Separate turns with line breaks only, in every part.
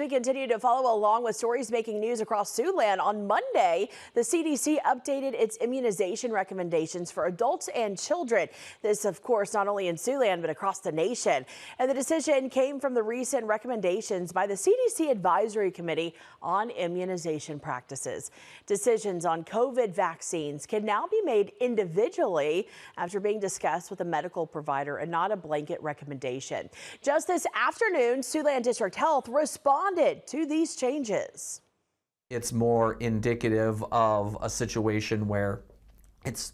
We continue to follow along with stories making news across Siouxland. On Monday, the CDC updated its immunization recommendations for adults and children. This, of course, not only in Siouxland, but across the nation. And the decision came from the recent recommendations by the CDC Advisory Committee on Immunization Practices. Decisions on COVID vaccines can now be made individually after being discussed with a medical provider and not a blanket recommendation. Just this afternoon, Siouxland District Health responded to these changes.
It's more indicative of a situation where it's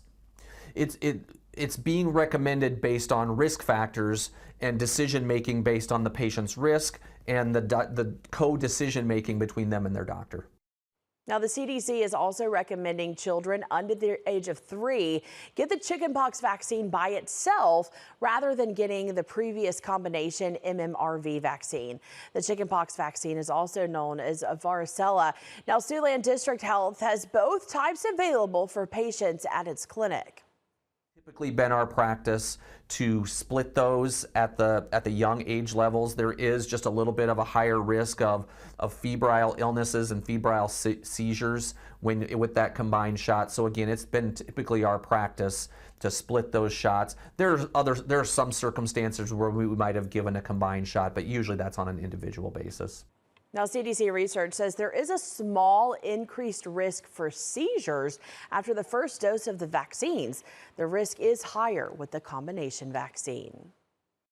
being recommended based on risk factors and decision making based on the patient's risk and the co-decision making between them and their doctor.
Now, the CDC is also recommending children under the age of 3 get the chickenpox vaccine by itself rather than getting the previous combination MMRV vaccine. The chickenpox vaccine is also known as varicella. Now, Siouxland District Health has both types available for patients at its clinic.
Typically been our practice to split those at the young age levels. There is just a little bit of a higher risk of febrile illnesses and febrile seizures with that combined shot. So again, it's been typically our practice to split those shots. There are some circumstances where we might have given a combined shot, but usually that's on an individual basis.
Now, CDC research says there is a small increased risk for seizures after the first dose of the vaccines. The risk is higher with the combination vaccine.